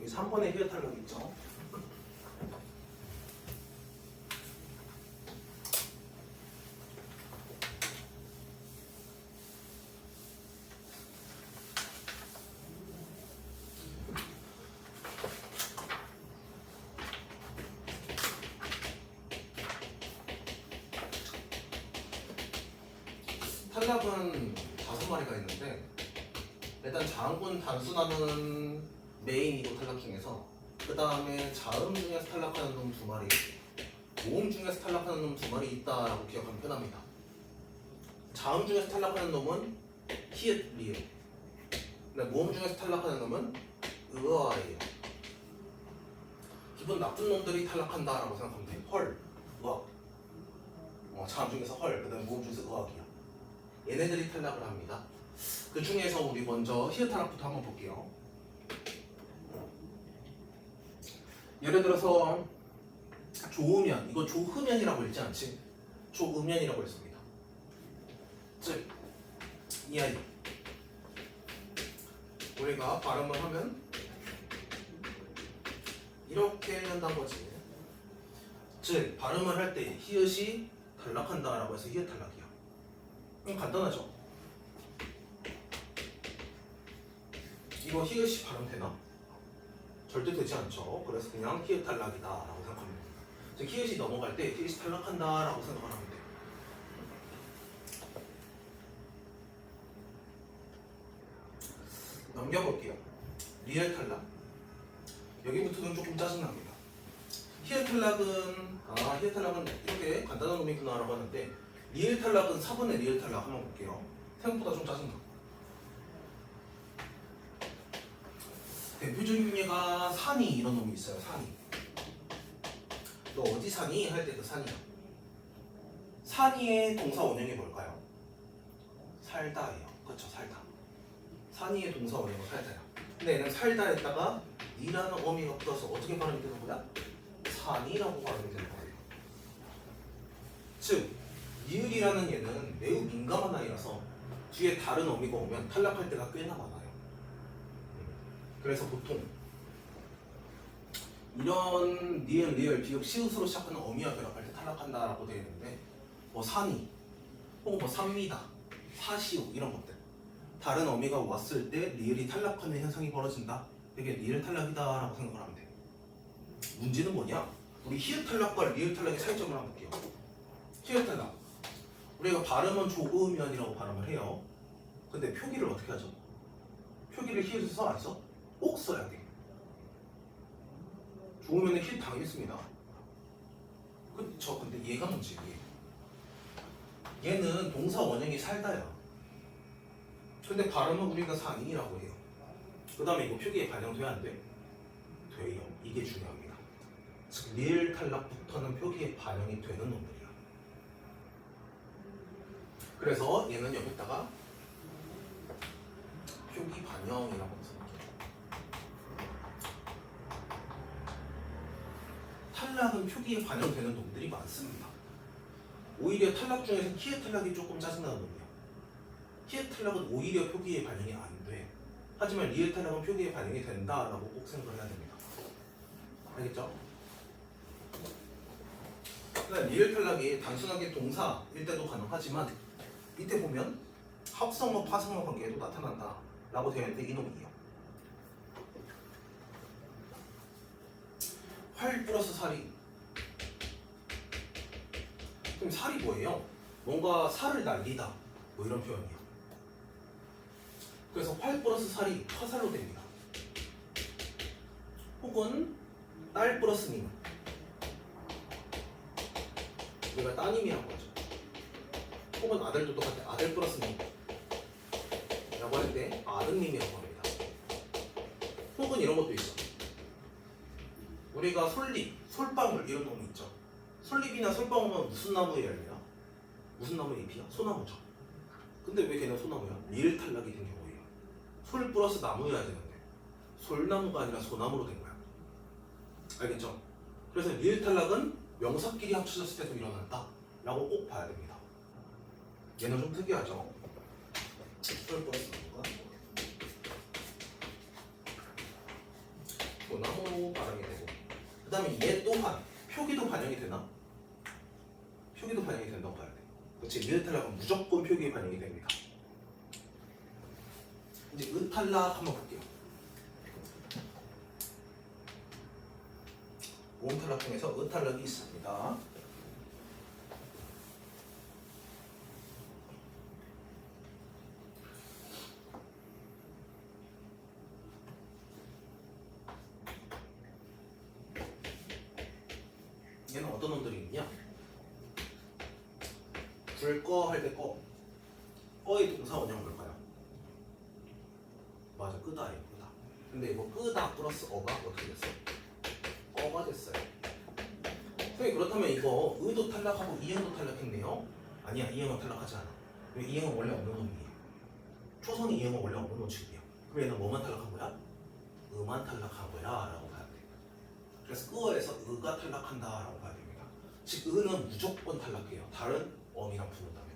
여기 3번에 히읗 탈락 있죠? 탈락은 5마리가 있는데 일단 자음군 단수 나누는 메인 이도 탈락 중에서 그 다음에 자음 중에서 탈락하는 놈 2마리, 모음 중에서 탈락하는 놈 2마리 있다라고 기억하면 편합니다. 자음 중에서 탈락하는 놈은 히읗, 리을. 근데 모음 중에서 탈락하는 놈은 으아예요. 기분 나쁜 놈들이 탈락한다라고 생각하면 돼. 헐, 으악. 자음 중에서 헐, 그 다음에 모음 중에서 으악이야. 얘네들이 탈락을 합니다. 그 중에서 우리 먼저 히읗 탈락부터 한번 볼게요. 예를 들어서 조으면, 이거 조흐면이라고 읽지 않지? 조으면이라고 했습니다. 즉, 이 아이 우리가 발음을 하면 이렇게 한다는 거지. 즉, 발음을 할 때 히읗이 탈락한다라고 해서 히읗 탈락이야. 간단하죠? 이거 히읗이 발음되나? 절대 되지 않죠. 그래서 그냥 히읗 탈락이다 라고 생각합니다. 즉 히읗이 넘어갈 때 히읗이 탈락한다 라고 생각을 하면 돼요. 넘겨볼게요. 리을 탈락. 여기부터는 조금 짜증납니다. 히읗 탈락은 히읗 탈락은 이렇게 간단한 놈이구나 라고 하는데 리을 탈락은 4번의 리을 탈락 한번 볼게요. 생각보다 좀 짜증나. 대표적인 예가 산이 이런 놈이 있어요. 산이. 너 어디 사니? 할 때 그 산이야. 산이의 동사 원형이 뭘까요? 살다예요. 그렇죠, 살다. 산이의 동사 원형은 살다야. 근데 얘는 살다에다가 이라는 어미가 붙어서 어떻게 발음이 되는 거야? 산이라고 발음이 되는 거예요. 즉 리을이라는 얘는 매우 민감한 아이라서 뒤에 다른 어미가 오면 탈락할 때가 꽤나 많아요. 그래서 보통 이런 니은, 리을, 비읍, 시옷으로 시작하는 어미와 결합할 때 탈락한다라고 되어 있는데 뭐 산이 혹은 뭐 삽니다, 사시오 이런 것들 다른 어미가 왔을 때 리을이 탈락하는 현상이 벌어진다. 이게 리을 탈락이다라고 생각을 하면 돼. 문제는 뭐냐? 우리 히읗 탈락과 리을 탈락의 차이점을 한번 볼게요. 히읗 탈락 우리가 발음은 조으면이라고 발음을 해요. 근데 표기를 어떻게 하죠? 표기를 히읗을 써? 안 써? 꼭 써야 돼. 조으면은 히읗 당연히 씁니다. 그쵸? 근데 얘가 문제예요. 얘는 동사 원형이 살다야. 근데 발음은 우리가 산이라고 해요. 그 다음에 이거 표기에 반영돼야 안 돼? 돼요. 이게 중요합니다. 즉 리을 탈락부터는 표기에 반영이 되는 놈들이야. 그래서 얘는 여기다가 표기 반영이라고 써볼게요. 탈락은 표기에 반영되는 놈들이 많습니다. 오히려 탈락 중에서 히읗 탈락이 조금 짜증나는 놈이야. 히읗 탈락은 오히려 표기에 반영이 안 돼. 하지만 리을 탈락은 표기에 반영이 된다라고 꼭 생각을 해야 됩니다. 알겠죠? 그러니까 리을 탈락이 단순하게 동사일 때도 가능하지만 밑에 보면 합성어, 파성어 관계에도 나타난다 라고 되어 있는데 이놈이에요. 활 플러스 살이. 그럼 살이 뭐예요? 뭔가 살을 날리다 뭐 이런 표현이에요. 그래서 활 플러스 살이 화살로 됩니다. 혹은 딸 플러스 님, 우리가 따님이라고 하죠. 혹은 아들도 똑같아. 아들 플러스 님 라고 할 때 아드님이라고 합니다. 혹은 이런 것도 있어. 우리가 솔잎, 솔방울 이런 놈이 있죠. 솔잎이나 솔방울은 무슨 나무의 열매야? 무슨 나무의 잎이야? 소나무죠. 근데 왜 걔는 소나무야? 리을 탈락이 된 경우예요. 솔 플러스 나무여야 되는데 솔나무가 아니라 소나무로 된 거야. 알겠죠? 그래서 리을 탈락은 명사끼리 합쳐졌을 때도 일어난다 라고 꼭 봐야 됩니다. 얘는 좀 특이하죠? 솔 플러스 나무가 분함으로 반영이 되고 그 다음에 얘 또한 표기도 반영이 되나? 표기도 반영이 된다고 봐야 돼. 그렇지. 리을 탈락은 무조건 표기에 반영이 됩니다. 이제 의탈락 한번 볼게요. 모음 탈락 중에서 의탈락이 있습니다. 얘는 어떤 놈들이 있냐? 불 꺼 할 때 꺼의 동사 원형은 뭘까요? 맞아, 끄다예요, 끄다. 근데 이거 끄다 플러스 어가 어떻게 됐어요? 어가 됐어요. 선생님 그렇다면 이거 의도 탈락하고 이응도 탈락했네요? 아니야, 이응은 탈락하지 않아. 왜? 이응은 원래 없는 놈이에요. 초성이 이응은 원래 없는 놈 취급이야. 그럼 얘는 뭐만 탈락한 거야? 의만 탈락한 거야 라고 봐야 돼. 그래서 끄어에서 의가 탈락한다 라고 봐야 됩니다. 즉 의는 무조건 탈락해요. 다른 어미랑 붙는다면.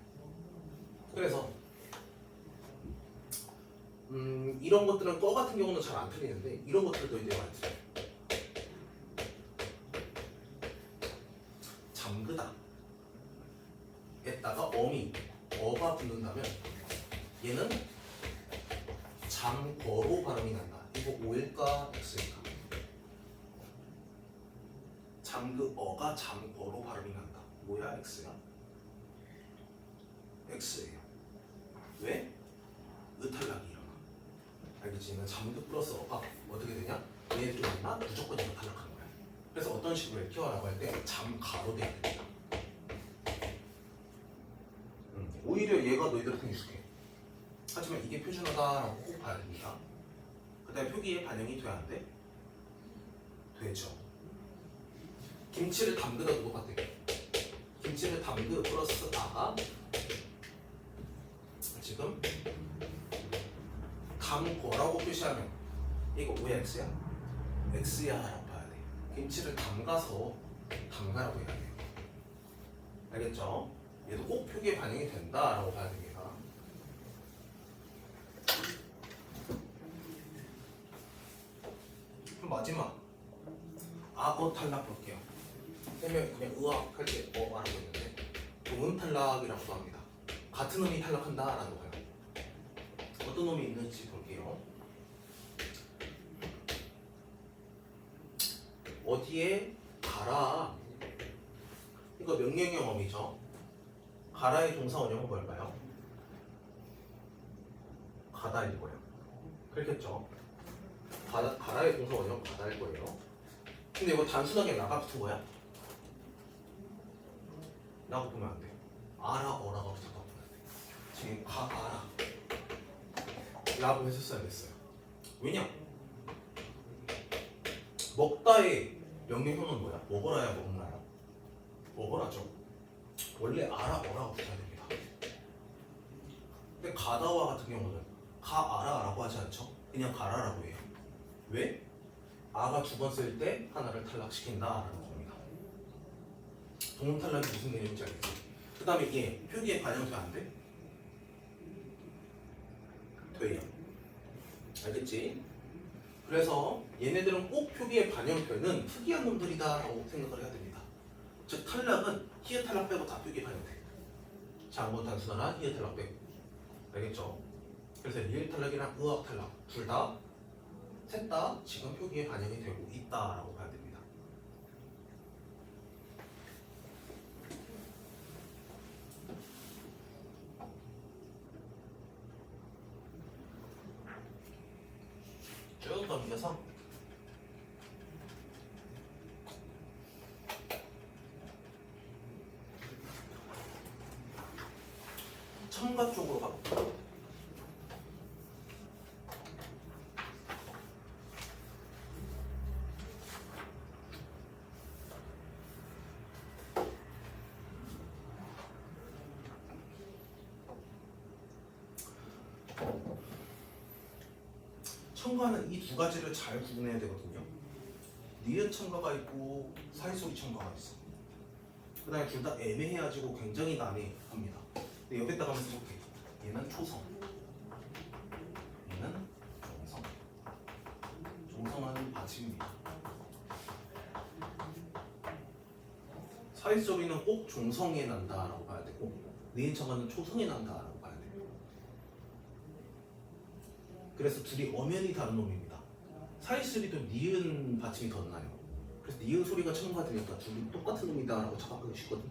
그래서 이런 것들은 꺼 같은 경우는 잘 안 틀리는데 이런 것들도 이제 많이 틀려요. 잠그다 에다가 어미 어가 붙는다면 얘는 잠거로 발음이 난다. 이거 O일까 X일까? 잠그어가 잠거로 발음이 난다. 뭐야? X야? X예요. 왜? 의탈락이 일어나. 알겠지? 이건 잠그 플러스 어가 어떻게 되냐? 얘 들어갔나? 무조건 얘가 탈락하는 거야. 그래서 어떤 식으로 키워라고 할 때 잠가로 돼야 됩니다. 오히려 얘가 너희들 더 익숙해. 하지만 이게 표준어다라고 꼭 봐야 됩니다. 그 다음에 표기에 반영이 돼야 안 돼? 되죠. 김치를 담그다도 똑같아. 김치를 담그 플러스 아가 지금 담거라고 표시하면 이거 뭐야? X야? X야 라고 봐야 돼. 김치를 담가서 담가라고 해야 돼요. 알겠죠? 얘도 꼭 표기에 반영이 된다라고 봐야 됩니다. 그럼 마지막 악어 탈락 볼게요. 그러면 그냥 의학 할 때 말하고 있는데 동음 탈락이라고도 합니다. 같은 놈이 탈락한다라는 거예요. 어떤 놈이 있는지 볼게요. 어디에 가라. 이거 명령형 어미죠. 가라의 동사 원형은 뭘까요? 가다일 거예요. 그렇겠죠. 가라의 동사 원형은 가다일 거예요. 근데 이거 단순하게 나가 붙은 거야? 라고 보면 안 돼요. 아라 어라가 붙었다고 보면 안 돼요. 지금 가아라 라고 했었어야 됐어요. 왜냐? 먹다의 명령형은 뭐야? 먹어라야 먹나야? 먹어라죠. 원래 아라 어라가 붙어야 됩니다. 근데 가다와 같은 경우는 가아라라고 하지 않죠? 그냥 가라라고 해요. 왜? 아가 두 번 쓸 때 하나를 탈락시킨다라는 겁니다. 동음 탈락이 무슨 개념인지 알겠지? 그 다음에 얘 표기에 반영돼 안 돼? 돼요. 알겠지? 그래서 얘네들은 꼭 표기에 반영되는 특이한 놈들이다라고 생각을 해야 됩니다. 즉 탈락은 히읗 탈락 빼고 다 표기에 반영돼. 장문 단순하나 히읗 탈락 빼고. 알겠죠? 그래서 리을 탈락이랑 의학 탈락 둘 다 셋 다 지금 표기에 반영이 되고 있다라고 봐야 됩니다. 쭉 넘겨서 첨가 쪽으로 가볼게요. 첨가는 이 두 가지를 잘 구분해야 되거든요. 니은 첨가가 있고 사이소리 첨가가 있어. 그 다음에 둘 다 애매해가지고 굉장히 난해합니다. 근데 옆에다가 한번 써볼게. 얘는 초성, 얘는 종성. 종성은 받침입니다. 사이 소리는 꼭 중성에 난다라고 봐야 되고 니은 청가는 초성에 난다라고 봐야 돼요. 그래서 둘이 엄연히 다른 놈입니다. 사이 소리도 니은 받침이 더 나요. 그래서 니은 소리가 첨가되니까 둘이 똑같은 놈이다라고 착각하기 쉽거든.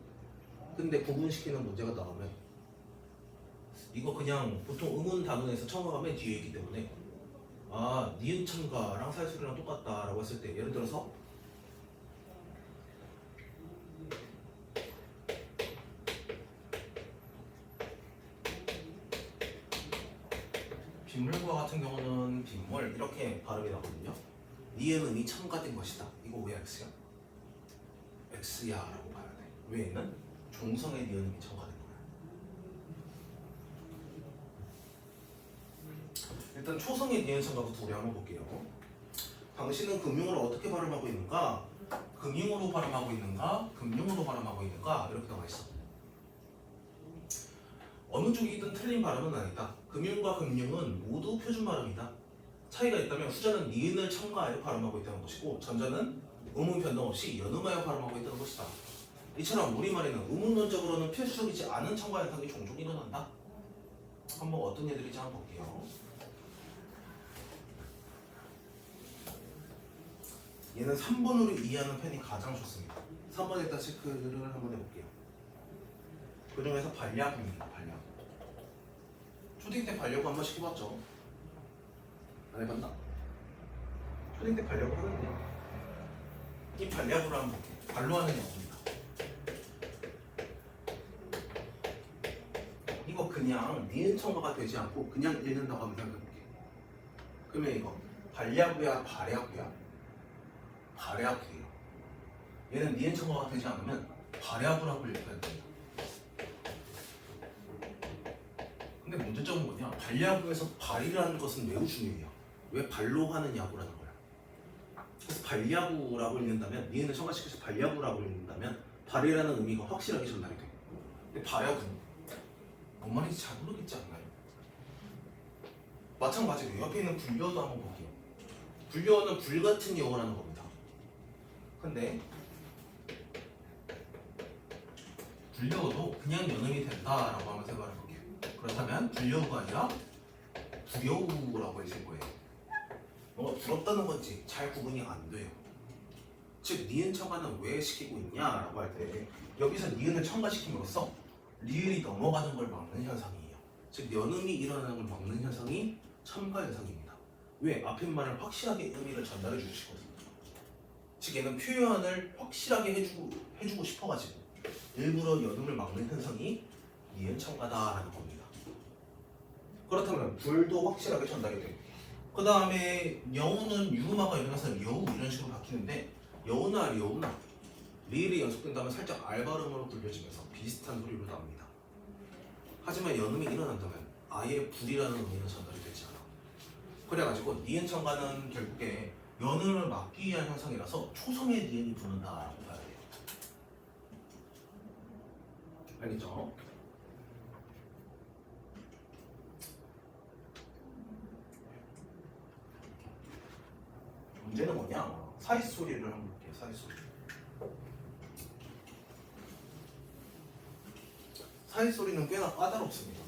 근데 구분시키는 문제가 나오면 이거 그냥 보통 음운 단원에서 첨가가 맨 뒤에 있기 때문에 아 니은 첨가랑 사이 소리랑 똑같다라고 했을 때 예를 들어서 빗물과 같은 경우는 빗물 이렇게 발음이 나거든요. 니은음이 첨가된 것이다. 이거 왜 X야? X야 라고 봐야 돼. 왜는 종성의 니은음이 첨가된 거야. 일단 초성의 니은 첨가부터 우리 한번 볼게요. 당신은 금융을 어떻게 발음하고 있는가? 금융으로 발음하고 있는가? 금융으로 발음하고 있는가? 이렇게 나와 있어. 어느 쪽이든 틀린 발음은 아니다. 금융과 금융은 모두 표준 발음이다. 차이가 있다면 후자는 니은을 첨가하여 발음하고 있다는 것이고 전자는 음운 변동 없이 연음하여 발음하고 있다는 것이다. 이처럼 우리말에는 음운론적으로는 필수적이지 않은 첨가 현상이 종종 일어난다. 한번 어떤 예들인지 한번 볼게요. 얘는 3번으로 이해하는 편이 가장 좋습니다. 3번에다 체크를 한번 해볼게요. 그 중에서 반려구입니다. 반려구. 초딩 때 반려구 한번 시켜봤죠? 안 해봤나? 초딩 때 반려구 하는데 이 반려구를 한번 볼게요. 발로 하는 영어입니다. 이거 그냥 니은 첨가가 되지 않고 그냥 읽는다고 한번 생각해볼게요. 그러면 이거 반려구야 발야구야? 발야구예요. 얘는 니은 첨가가 되지 않으면 발야구라고 읽어야 됩니다. 근데 문제점은 뭐냐? 발야구에서 발이라는 것은 매우 중요해요. 왜 발로 하는 야구라는 거야. 그래서 발야구라고 읽는다면 니은을 첨가시켜서 발야구라고 읽는다면 발이라는 의미가 확실하게 전달이 돼요. 근데 발야구는 뭔 말인지 잘 모르겠지 않나요? 마찬가지로 옆에 있는 불려도 한번 볼게요. 불려는 불같은 영어라는 겁니다. 근데 불려도 그냥 연음이 된다라고 한번 생각을 해볼게요. 그렇다면 불려우가 아니라 부여우라고 했을 거예요. 뭔가 부럽다는 건지 잘 구분이 안 돼요. 즉 니은 첨가는 왜 시키고 있냐라고 할 때 여기서 니은을 첨가시킴으로써 리을이 넘어가는 걸 막는 현상이에요. 즉 연음이 일어나는 걸 막는 현상이 첨가 현상입니다. 왜? 앞에 말을 확실하게 의미를 전달해 주시거든요. 즉 얘는 표현을 확실하게 해주고 싶어가지고 일부러 연음을 막는 현상이 니은 첨가다라는 겁니다. 그렇다면 불도 확실하게 전달이 돼요. 그 다음에 여우는 유음화가 일어나서 여우 이런 식으로 바뀌는데 여우나 리어우나 리을이 연속된다면 살짝 알 발음으로 굴려지면서 비슷한 소리로 나옵니다. 하지만 연음이 일어난다면 아예 불이라는 의미는 전달이 되지 않아. 그래가지고 니은 첨가는 결국에 연음을 막기 위한 현상이라서 초성의 니은이 붙는다라고 봐야 돼요. 알겠죠? 문제는 뭐냐? 사이 소리를 한번 볼게요. 사이 소리. 사이 소리는 꽤나 까다롭습니다.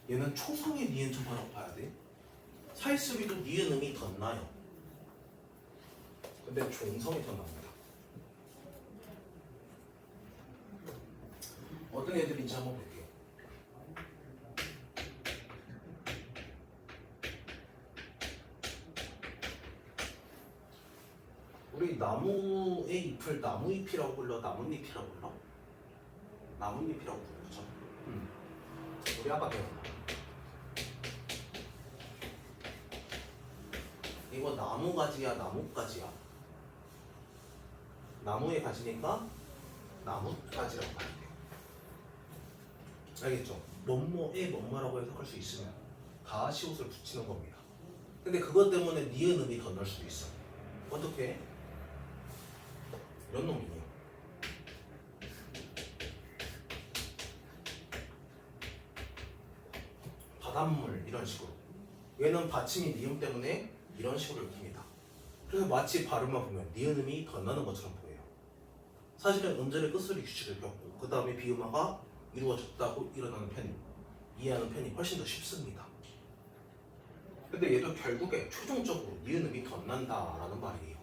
얘는 초성의 니은 첨가라고 봐야 돼. 사이 소리도 니은음이 더 나요. 근데 종성이 더 납니다. 어떤 애들인지 한번 볼게요. 우리 나무의 잎을 나무잎이라고 불러? 나뭇잎이라고 불러? 나뭇잎이라고 부르죠. 우리 아까 배웠나? 이거 나무가지야 나뭇가지야? 나무에 가지니까 나뭇가지라고 봐야 돼요. 알겠죠? 뭐뭐에 뭐뭐라고 해석할 수 있으면 다 시옷을 붙이는 겁니다. 근데 그것 때문에 니은음이 더 넣을 수도 있어. 어떻게? 이런 놈이에요. 바닷물 이런 식으로. 얘는 받침이 니은 때문에 이런 식으로 읽힙니다. 그래서 마치 발음만 보면 니은음이 덧나는 것처럼 보여요. 사실은 음절의 끝소리 규칙을 배웠고 그 다음에 비음화가 이루어졌다고 일어나는 편이 이해하는 편이 훨씬 더 쉽습니다. 근데 얘도 결국에 최종적으로 니은음이 덧난다라는 말이에요.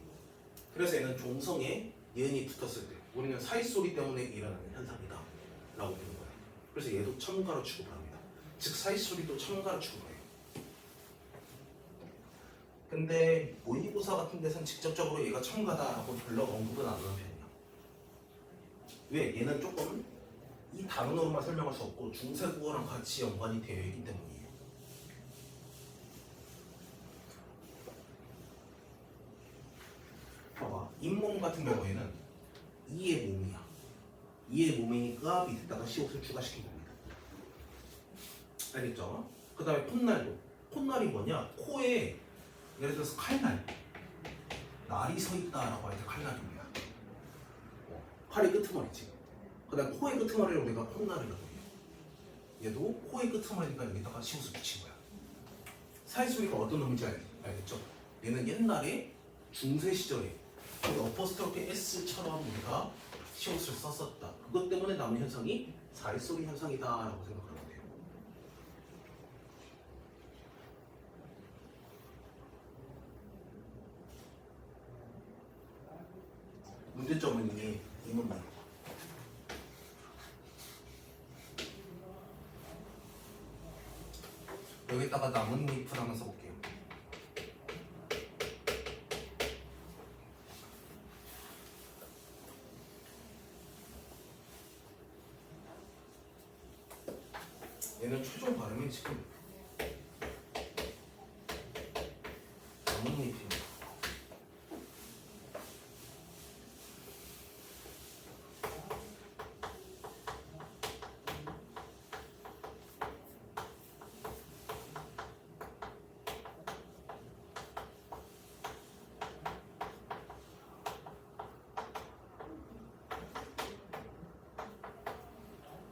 그래서 얘는 종성에 니은이 붙었을 때 우리는 사이소리 때문에 일어나는 현상이다 라고 보는 거예요. 그래서 얘도 첨가로 취급을 합니다. 즉 사이소리도 첨가로 취급을 해요. 근데 모의고사 같은 데서는 직접적으로 얘가 첨가다라고 별로 언급은 안 하는 편이야. 왜? 얘는 조금 이 단어로만 설명할 수 없고 중세국어랑 같이 연관이 되어 있기 때문이에요. 봐봐, 잇몸 같은 경우에는 이의 몸이야. 이의 몸이니까 밑에다가 시옷을 추가시킨 겁니다. 알겠죠? 그 다음에 콧날도. 콧날이 뭐냐? 코에 예를 들어서 칼날. 날이 서 있다라고 할 때 칼날입니다. 팔의 끄트머리지. 그 다음에 코의 끄트머리를 우리가 콧날이라고 해요. 얘도 코의 끄트머리니까 여기다가 시옷을 붙인 거야. 사이소리가 어떤 놈인지 알겠죠? 얘는 옛날에 중세 시절에 어퍼스트로피 S처럼 우리가 시옷을 썼었다. 그것 때문에 남은 현상이 사이소리 현상이다라고 생각하면 돼요. 문제점은 이게 이문만. 여기다가 나뭇잎을 한번 써볼게요. 얘는 최종 발음이 지금 나뭇잎입니다.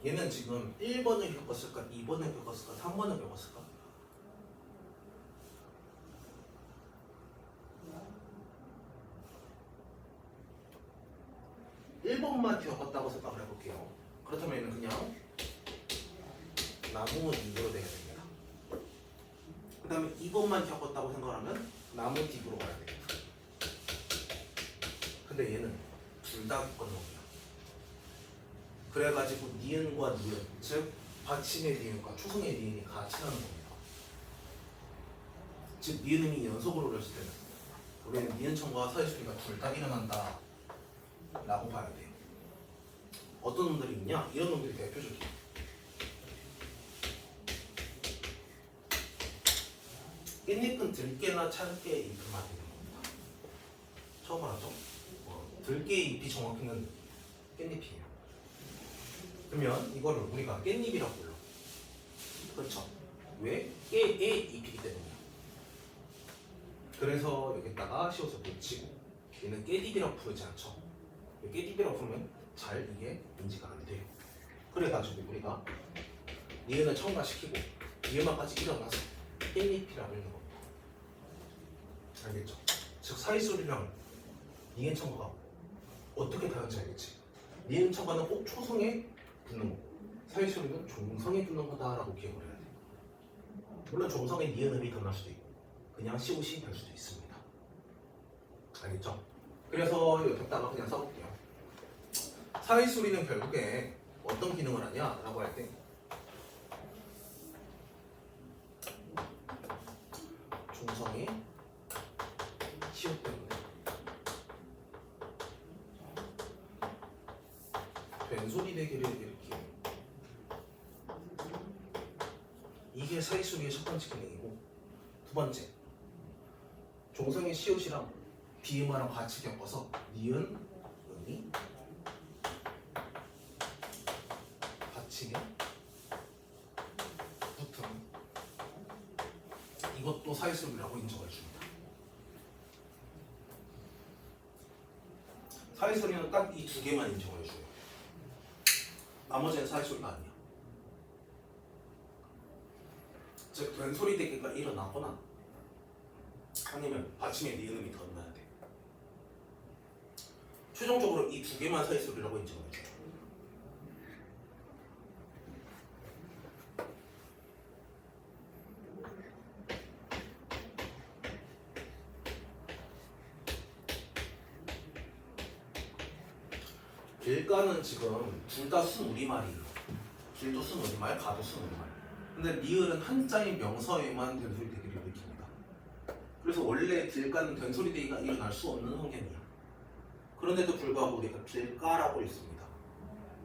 얘는 지금 1번을 겪었을까? 2번을 겪었을까? 3번을 겪었을까? (1번만) 겪었다고 생각을 해볼게요. 그렇다면 얘는 그냥 나무 딥으로 돼야 됩니다. 그 다음에 2번만 겪었다고 생각하면 나무 딥으로 가야 돼요. 근데 얘는 둘 다 겪은 놈이야. 그래가지고 니은과 니은, 즉 받침의 니은과 초성의 니은이 같이 나는 겁니다. 즉 니은음이 연속으로 올렸을 때는 우리는 니은 첨가와 사이소리가 둘 다 일어난다 라고 봐야 돼요. 어떤 놈들이 있냐? 이런 놈들이 대표적이에요. 깻잎은 들깨나 찰깨 잎을 말하는 겁니다. 처음 알았죠? 들깨 잎이 정확히는 깻잎이에요. 그러면 이거를 우리가 깻잎이라고 불러. 그렇죠? 왜? 깨의 잎이기 때문이야. 그래서 여기다가 시옷을 붙이고 얘는 깨잎이라고 부르지 않죠. 깨잎이라고 부르면 잘 이게 인지가 안 돼요. 그래가지고 우리가 니은을 첨가시키고 니은만까지 일어나서 깻잎이라고 읽는 겁니다. 알겠죠? 즉 사이소리랑 니은 첨가가 어떻게 다른지 알겠지? 니은 첨가는 꼭 초성에 붙는 거고 사이소리는 종성에 붙는 거다라고 기억을 해야 돼. 물론 종성에 니은음이 덧날 수도 있고 그냥 시옷이 될 수도 있습니다. 알겠죠? 그래서 여기다가 그냥 써볼게요. 사이소리는 결국에 어떤 기능을 하냐라고 할 때 종성에 시옷 때문에 변소리 대기를 일으키고 이게 사이소리의 첫 번째 기능이고 두 번째 종성의 시옷이랑 비음화랑 같이 겪어서 니은, 음이 받침에 붙음 이것도 사이소리라고 인정을 줍니다. 사이소리는 딱 이 두 개만 인정을 줘요. 나머지는 사이소리가 아니야. 즉 된소리 대기가 일어나거나 아니면 받침에 니은음이 덧나야 돼. 최종적으로 이 두 개만 사이소리라고 인정해줘. 길가는 지금 둘 다 순우리말이에요. 길도 순우리말, 가도 순우리말. 근데 리을은 한자의 명서에만 된소리 대기를 일으킵니다. 그래서 원래 길가는 된소리 대기가 일어날 수 없는 환경이야. 그런데도 불구하고 우리가 길가라고 읽습니다.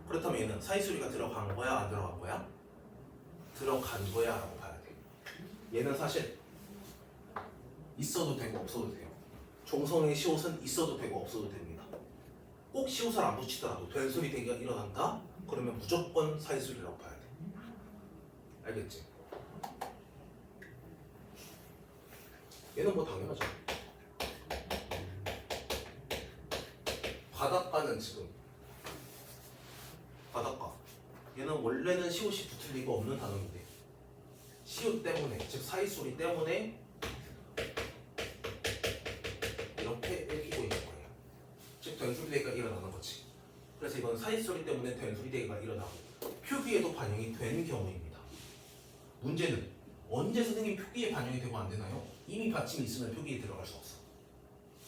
그렇다면 얘는 사이소리가 들어간 거야, 안 들어간 거야? 들어간 거야 라고 봐야 돼. 얘는 사실 있어도 되고 없어도 돼요. 종성의 시옷은 있어도 되고 없어도 됩니다. 꼭 시옷을 안 붙이더라도 된소리 대기가 일어난다? 그러면 무조건 사이소리라고 봐야 돼. 알겠지? 얘는 뭐 당연하죠. 바닷가는 지금 바닷가 얘는 원래는 시옷이 붙을 리가 없는 단어인데 시옷 때문에 즉 사이소리 때문에 이렇게 읽히고 있는 거예요. 즉 된소리 대기가 일어나는 거지. 그래서 이건 사이소리 때문에 된소리 대기가 일어나고 표기에도 반영이 된 경우입니다. 문제는 언제 선생님 표기에 반영이 되고 안 되나요? 이미 받침이 있으면 표기에 들어갈 수 없어.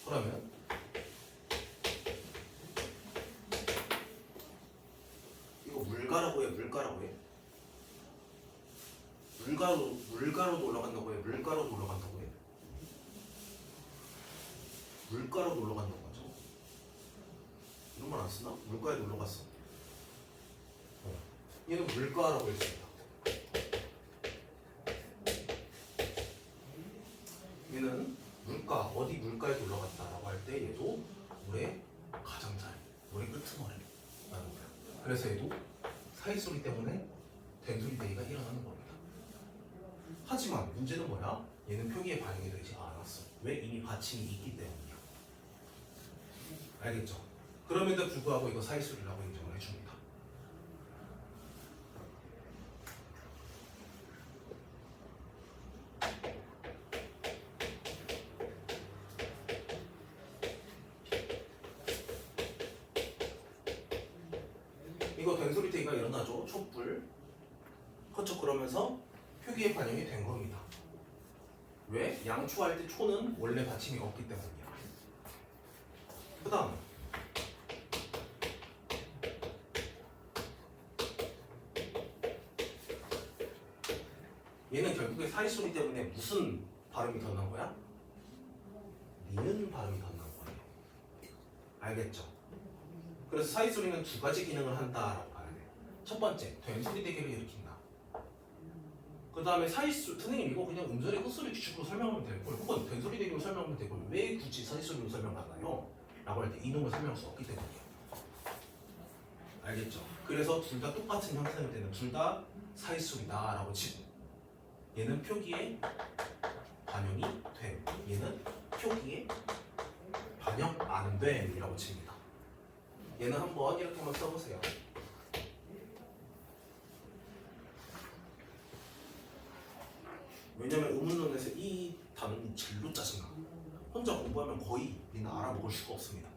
그러면 이거 물가라고 해, 물가라고 해. 물가로도 올라간다고 해, 물가로도 올라간다고 해. 물가로도 올라간다고 하죠. 이런 말 안 쓰나? 물가에 놀러 갔어. 얘는 물가라고 했습니다. 얘는 물가, 어디 물가에 놀러 갔다라고 할 때 얘도 물의 가장자리, 물의 끄트머리라는 거야. 그래서 얘도 사이소리 때문에 된소리 대기가 일어나는 겁니다. 하지만 문제는 뭐야? 얘는 표기에 반영이 되지 않았어. 왜? 이미 받침이 있기 때문이야. 알겠죠? 그럼에도 불구하고 이거 사이소리라고 인정을 해줍니다. 이거 된소리 대기가 일어나죠. 촛불. 그렇죠. 그러면서 표기에 반영이 된 겁니다. 왜? 양초할 때 초는 원래 받침이 없기 때문이야. 그 다음 얘는 결국에 사이소리 때문에 무슨 발음이 덧난 거야? 니은 발음이 덧난 거예요. 알겠죠? 그래서 사이소리는 두 가지 기능을 한다라고 봐야 돼. 첫 번째, 된소리 대기를 일으킨다. 그 다음에 선생님 이거 그냥 음소리, 헛소리 규칙으로 설명하면 될걸, 혹은 된소리 대기로 설명하면 될걸, 왜 굳이 사이소리로 설명하나요? 라고 할 때 이놈을 설명할 수 없기 때문이에요. 알겠죠? 그래서 둘 다 똑같은 형태일 때는 둘 다 사이소리다 라고 치고, 얘는 표기에 반영이 됨, 얘는 표기에 반영 안 됨이라고 칩니다. 얘는 한번 이렇게 한번 써보세요. 왜냐면 의문론에서 이 단어는 진로 짜증나. 혼자 공부하면 거의 니는 알아먹을 수가 없습니다.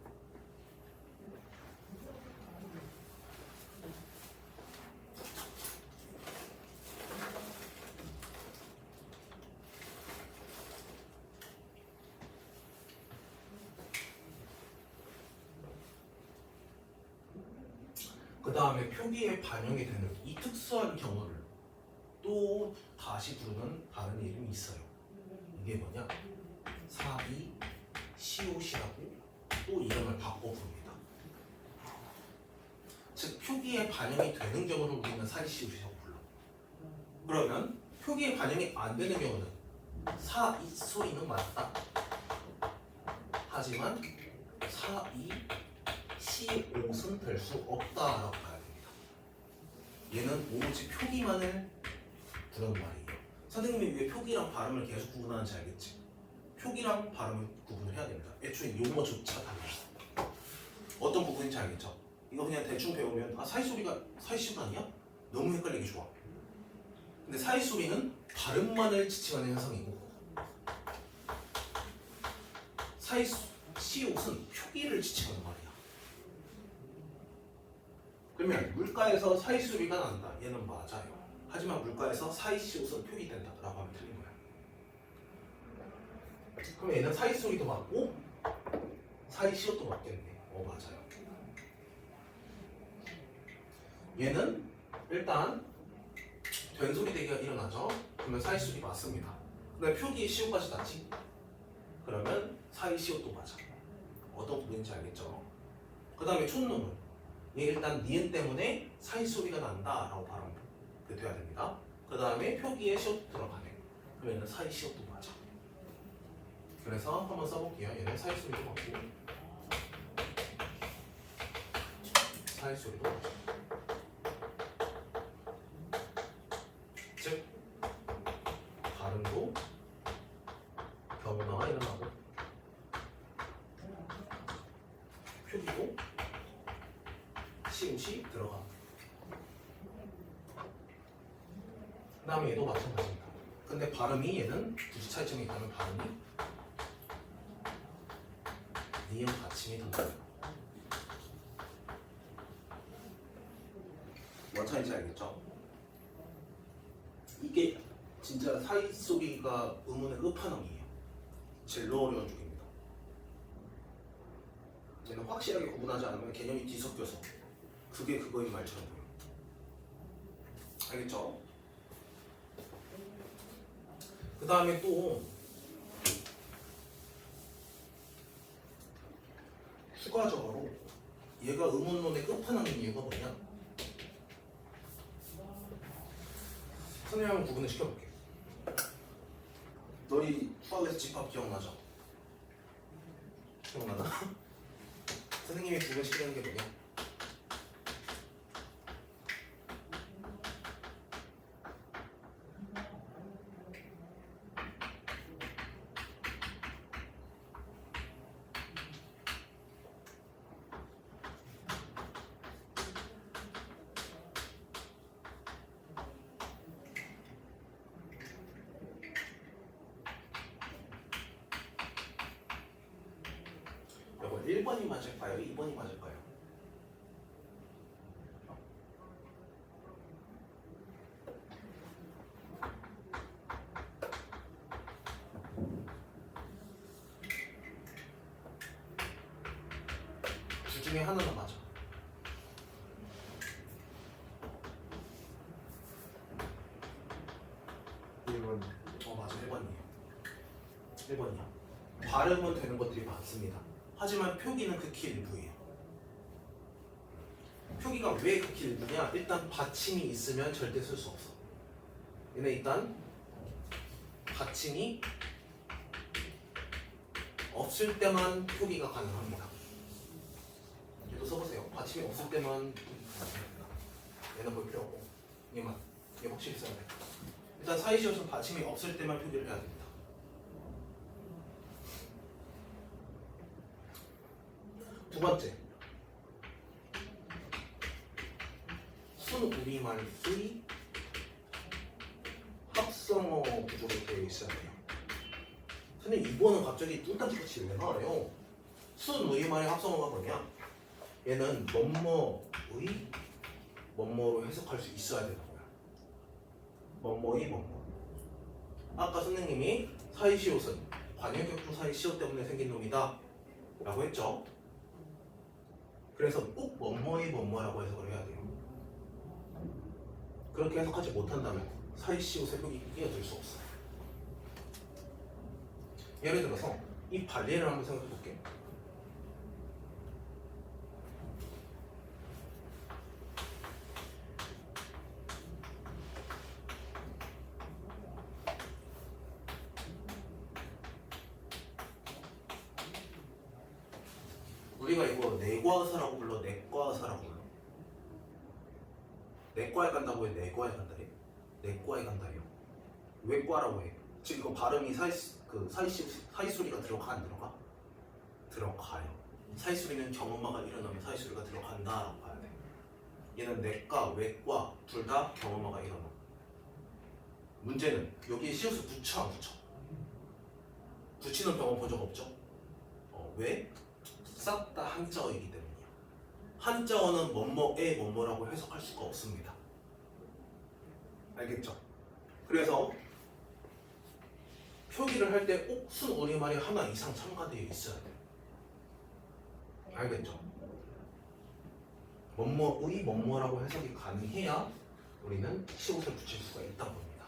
그 다음에 표기에 반영이 되는 이 특수한 경우를 또 다시 부르는 다른 이름이 있어요. 이게 뭐냐? 사이 시옷이라고 또 이름을 바꿔 부릅니다. 즉 표기에 반영이 되는 경우를 우리는 사이 시옷이라고 불러. 그러면 표기에 반영이 안 되는 경우는 사이 소리는 맞다. 하지만 사이 시옷은 될 수 없다라고 봐야 됩니다. 얘는 오로지 표기만을 부르는 말이에요. 선생님이 왜 표기랑 발음을 계속 구분하는지 알겠지? 표기랑 발음을 구분을 해야 됩니다. 애초에 용어조차 달라요. 어떤 부분인지 알겠죠? 이거 그냥 대충 배우면 아 사이소리가 사이시옷 아니야? 너무 헷갈리기 좋아. 근데 사이소리는 발음만을 지칭하는 현상이고 시옷은 표기를 지칭하는 말이야. 그러면 물가에서 사이소리가 난다. 얘는 맞아요. 하지만 물가에서 사이시옷은 표기된다 라고 하면 틀린 거야. 그럼 얘는 사이소리도 맞고 사이시옷도 맞겠네. 맞아요. 얘는 일단 된소리 대기가 일어나죠. 그러면 사이소리 맞습니다. 근데 표기 시옷까지 나지? 그러면 사이시옷도 맞아. 어떤 부분인지 알겠죠? 그 다음에 촌놈은 얘 일단 니은 때문에 사이소리가 난다라고 발음 돼야 됩니다. 그 다음에 표기에 시옷 들어가네. 그럼 얘는 사이시옷도 맞아. 그래서 한번 써볼게요. 얘는 사이소리도 맞고 사이소리도 맞아. 즉 발음도 경운화가 일어나고 표기도 시옷이 들어가. 그 다음에 얘도 마찬가지입니다. 근데 발음이 얘는 굳이 차이점이 있다면 발음이 니은 받침이 든다. 뭔 차이인지 알겠죠? 이게 진짜 사이소리가 음운의 끝판왕이에요. 제일 어려운 쪽입니다. 얘는 확실하게 구분하지 않으면 개념이 뒤섞여서 그게 그거인 말처럼 보여요. 알겠죠? 그 다음에 또 추가적으로 얘가 음운론의 끝판왕인 이유가 뭐냐? 선생님 한번 구분을 시켜볼게. 너희 수학에서 집합 기억나죠? 기억나나? 선생님이 구분시키는 게 뭐냐? 이거 1번이 맞을까요? 2번이 맞을까요? 둘 중에 하나는 맞아. 맞아. 1번이에요. 1번이야. 발음은 되는 것들이 많습니다. 하지만 표기는 극히 일부예요. 표기가 왜 극히 일부냐? 일단 받침이 있으면 절대 쓸 수 없어. 얘네 일단 받침이 없을 때만 표기가 가능합니다. 얘도 써보세요. 받침이 없을 때만 가능합니다. 얘는 볼 필요 없고 얘만. 얘 확실히 써야 돼. 일단 사이시옷은 받침이 없을 때만 표기를 해야 됩니다. 두 번째, 순우리말의 합성어 구조로 되어 있어야 돼요. 선생님 이거는 갑자기 뚱딴지같이 왜 나와요? 순우리말의 합성어가 뭐냐? 얘는 뭐뭐의 뭐뭐로 해석할 수 있어야 되는 거야. 뭐뭐의 뭐뭐. 아까 선생님이 사이시옷은 관형격중 사이시옷 때문에 생긴 놈이다 라고 했죠? 그래서 꼭 뭐뭐의 뭐뭐라고 해석을 해야 돼요. 그렇게 해석하지 못한다면 사이시옷의 표기 끼어들 수 없어. 예를 들어서 이 발리를 한번 생각해 볼게. 우리가 이거 내과의사라고 불러, 내과의사라고 불러. 내과에 간다고 해, 내과에 간다래? 내과에 간다요. 왜 과라고 해? 지금 이거 발음이 사이소리가 들어가 안 들어가? 들어가요. 사이소리는 경음화가 일어나면 사이소리가 들어간다라고 봐야 돼. 얘는 내과, 외과 둘 다 경음화가 일어나. 문제는 여기에 시옷을 붙여 안 붙여? 붙이는 경우 본 적 없죠? 왜? 싹 다 한자어이기 때문이야. 한자어는 뭐뭐에 뭐뭐라고 해석할 수가 없습니다. 알겠죠? 그래서 표기를 할 때 꼭 순우리말이 하나 이상 첨가되어 있어야 돼. 알겠죠? 뭐뭐의 뭐뭐라고 해석이 가능해야 우리는 시옷을 붙일 수가 있다는 겁니다.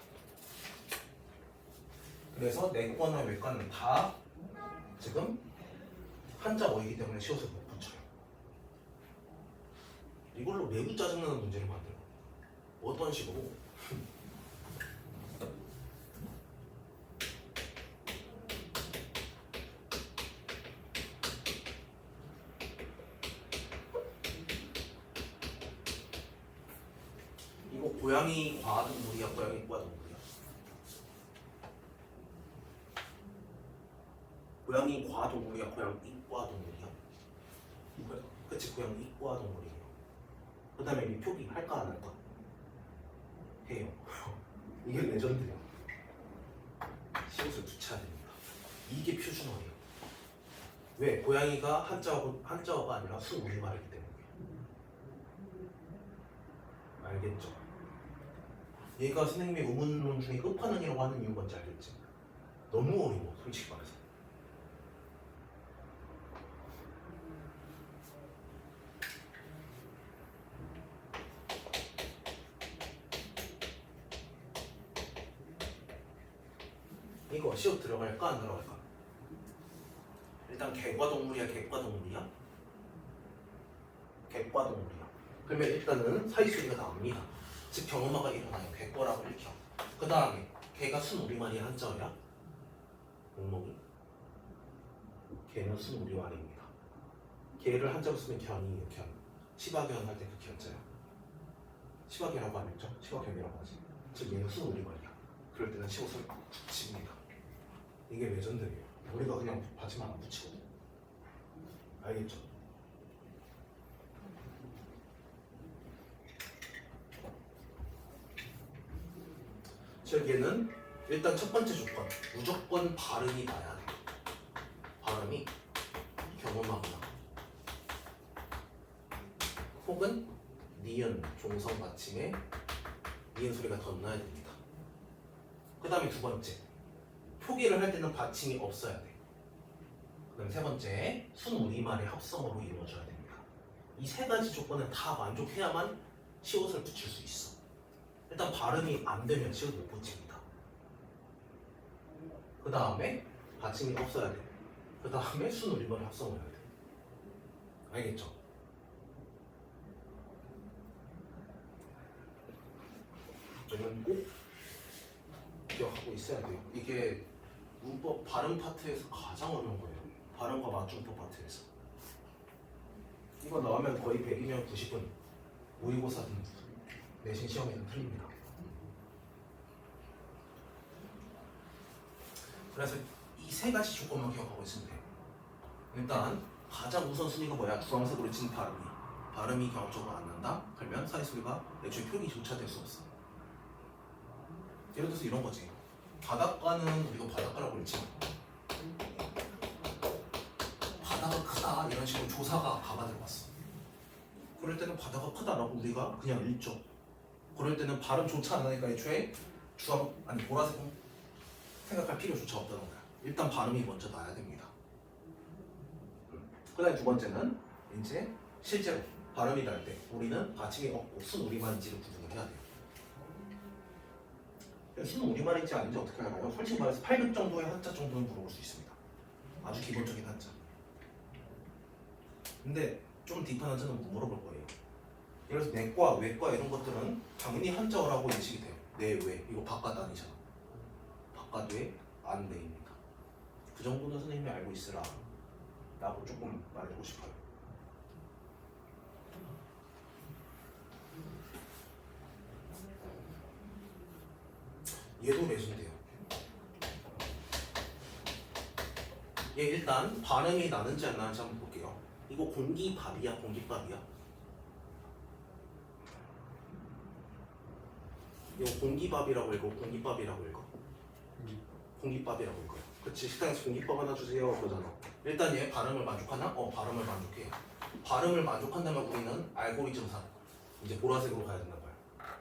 그래서 내과나 외과는 다 지금 한자어이기 때문에 시옷을 못 붙여요. 이걸로 매우 짜증나는 문제를 만들어. 어떤 식으로? 이거 고양이 과동물이야, 고양이 과동물이야? 고양이 과동물이야, 고양이 이과동물이야? 그치, 고양이 이과동물이에요. 그 다음에 이 표기 할까 안 할까? 해요. 이게 레전드야. 시옷을 붙여야 됩니다. 이게 표준어예요. 왜? 고양이가 한자어가 아니라 순우리말이기 때문에. 알겠죠? 얘가 선생님의 의문론 중에 끝판왕이라고 하는 이유가 뭔지 알겠지? 너무 어려워, 솔직히 말해서. 이거 시옷 들어갈까 안 들어갈까? 일단 개과동물이야, 객과동물이야? 객과동물이야. 그러면 일단은 사이소리가 나옵니다. 즉 경음화가 일어나요. 객과라고 읽혀. 그 다음에 개가 순우리말이 한자어야? 목록이? 개는 순우리말입니다. 개를 한자로 쓰면 견이에요. 견. 시바견 할 때 그 견자야. 시바견이라고 안 했죠? 시바견이라고 하지. 즉 얘는 순우리말이야. 그럴 때는 시옷을 붙입니다. 이게 레전드예요. 우리가 그냥 받지만 안 붙이거든. 알겠죠? 즉 얘는 일단 첫 번째 조건, 무조건 발음이 나야 돼. 발음이 경음하거나 혹은 니은 종성 받침에 니은 소리가 덧나야 됩니다. 그 다음에 두 번째, 표기를 할 때는 받침이 없어야 돼. 그다음 세 번째, 순우리말의 합성어로 이루어져야 됩니다. 이 세 가지 조건은 다 만족해야만 시옷을 붙일 수 있어. 일단 발음이 안 되면 시옷 못 붙입니다. 그 다음에 받침이 없어야 돼. 그 다음에 순우리말을 합성어야 돼. 알겠죠? 저는 꼭 기억하고 있어야 돼요. 이게 문법 발음 파트에서 가장 어려운 거예요. 발음과 맞춤법 파트에서. 이거 나오면 거의 100이면 90분 모의고사든 내신 시험에는 틀립니다. 그래서 이 세 가지 조건만 기억하고 있으면 돼요. 일단 가장 우선순위가 뭐야? 주황색으로 친 발음이 경험적으로 안 난다? 그러면 사이소리가 애초에 표기조차 될 수 없어. 예를 들어서 이런 거지. 바닷가는 우리가 바닷가라고 읽지. 바다가 크다 이런 식으로 조사가 가가 들어갔어. 그럴 때는 바다가 크다라고 우리가 그냥 읽죠. 그럴 때는 발음조차 안 나니까 애초에 보라색 생각할 필요조차 없다는 거야. 일단 발음이 먼저 나야 됩니다. 그 다음에 두 번째는 이제 실제로 발음이 날 때 우리는 받침이 없고 순우리말인지를 구분을 해야 돼요. 순우리말인지 아닌지 어떻게 알아요? 솔직히 말해서 8급 정도의 한자 정도는 물어볼 수 있습니다. 아주 기본적인 한자. 근데 좀 딥한 한자는 못 물어볼 거예요. 예를 들어서 내과, 외과 이런 것들은 당연히 한자어라고 인식이 돼요. 내, 외, 이거 바깥 아니잖아. 바깥, 외, 안, 내입니다. 그 정도는 선생님이 알고 있으라 라고 조금 말해주고 싶어요. 얘도 레전드예요. 얘 일단 발음이 나는지 안 나는지 한번 볼게요. 이거 공기밥이야, 공기밥이야? 이거 공기밥이라고 읽고 공기밥이라고 읽어. 공기밥이라고 읽어요. 그치, 식당에서 공기밥 하나 주세요 그러잖아. 일단 얘 발음을 만족하나? 발음을 만족해. 발음을 만족한다면 우리는 알고리즘상 이제 보라색으로 가야 된단 말이야.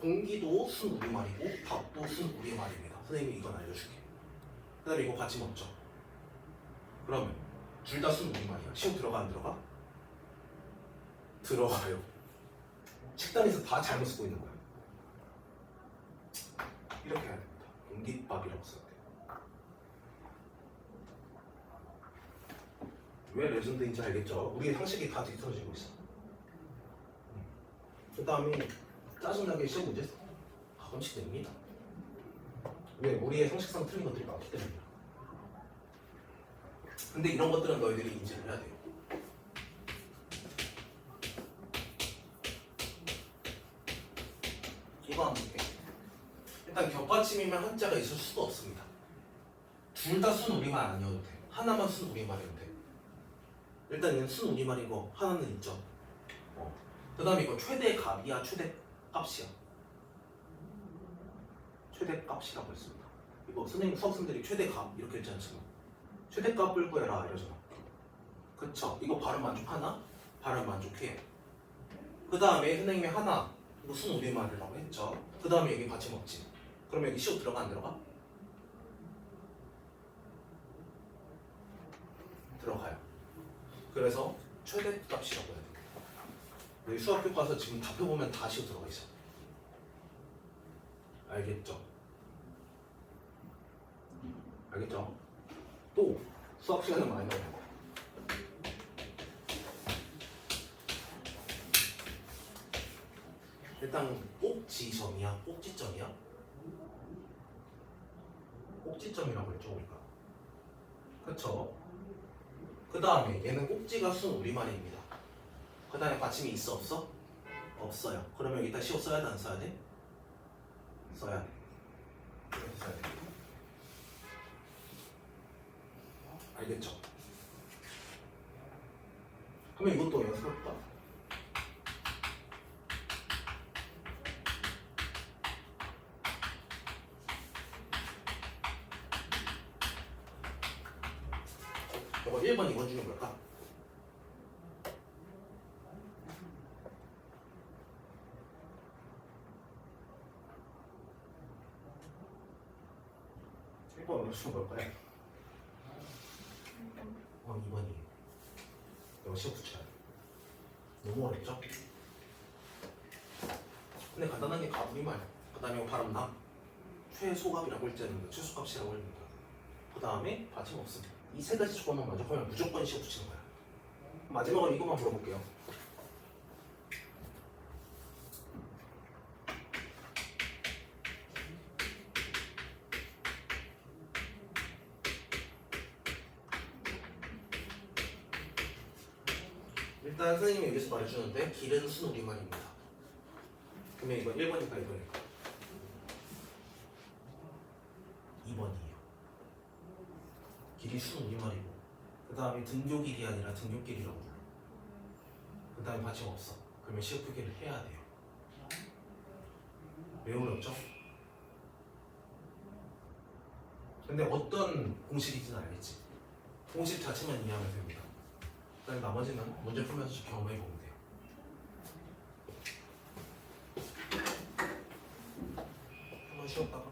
공기도 순우리말이고 밥도 순우리말입니다. 선생님이 이건 알려줄게. 그 다음에 이거 같이 먹죠. 그러면 둘 다 순우리말이야. 시험 들어가 안 들어가? 들어가요. 식당에서 다 잘못 쓰고 있는 거야. 이렇게 해야 됩니다. 공깃밥이라고 쓸 때. 왜 레전드인지 알겠죠? 우리의 상식이 다 뒤틀어지고 있어. 그 다음에 짜증나게 시험 문제 가끔씩 냅니다. 왜? 우리의 상식상 틀린 것들이 많기 때문이야. 근데 이런 것들은 너희들이 인지를 해야 돼요. 이거 한번 볼게. 일단 겹받침이면 한자가 있을 수도 없습니다. 둘 다 순우리말 아니어도 돼. 하나만 순우리말이면 돼. 일단 얘는 순우리말인 거 하나는 있죠. 그 다음에 이거 최대값이야 최대값이야. 최대값이라고 했습니다. 이거 선생님 수학생들이 최대값 이렇게 읽지 않지만 최대값을 구해라 이러잖아. 그쵸? 이거 발음 만족하나? 발음 만족해. 그 다음에 선생님이 하나 이거 순우리말이라고 했죠. 그 다음에 여기 받침 없지. 그러면 여기 시옷 들어가 안 들어가? 들어가요. 그래서 최대값이라고 해요. 여기 수학 교과서 지금 다 펴보면 다 시옷 들어가 있어. 알겠죠? 알겠죠? 또 수학 시간은 많이 나와요. 일단 꼭지점이야? 꼭지점이야? 꼭지점이라고 했죠 우리가. 그쵸? 그 다음에 얘는 꼭지가 순우리말입니다. 그 다음에 받침이 있어 없어? 없어요. 그러면 여기다 시옷 써야 돼 안 써야 돼? 써야 돼. 이렇게 써야 돼. 알겠죠? 그러면 이것도 연습해볼까? 이거 1번, 2번 중에 뭘까? 어느 중에 뭘까요? 2번이에요. 이거 시험 붙여야 돼. 너무 어렵죠? 근데 간단하게 가부리말, 그 다음에 이거 발음남, 최소값이라고 할지 아니면 최소값이라고 합니다. 그 다음에 받침 없음. 이 세 가지 조건만 만족하면 무조건 시험 붙이는 거야. 마지막으로 이것만 물어볼게요. 일단 선생님이 여기서 말해주는데 길은 순우리말입니다. 그러면 이건 1번이니까 2번일까? 2번이에요. 길이 순우리말이고 그 다음에 등교 길이 아니라 등교길이라고 불러. 그 다음에 받침 없어. 그러면 시험 표기를 해야 돼요. 왜 어렵죠? 근데 어떤 공식인지는 알겠지? 공식 자체만 이해하면 됩니다. 그다음에 나머지는 문제 풀면서 경험해 보면 돼요. 한번 쉬었다.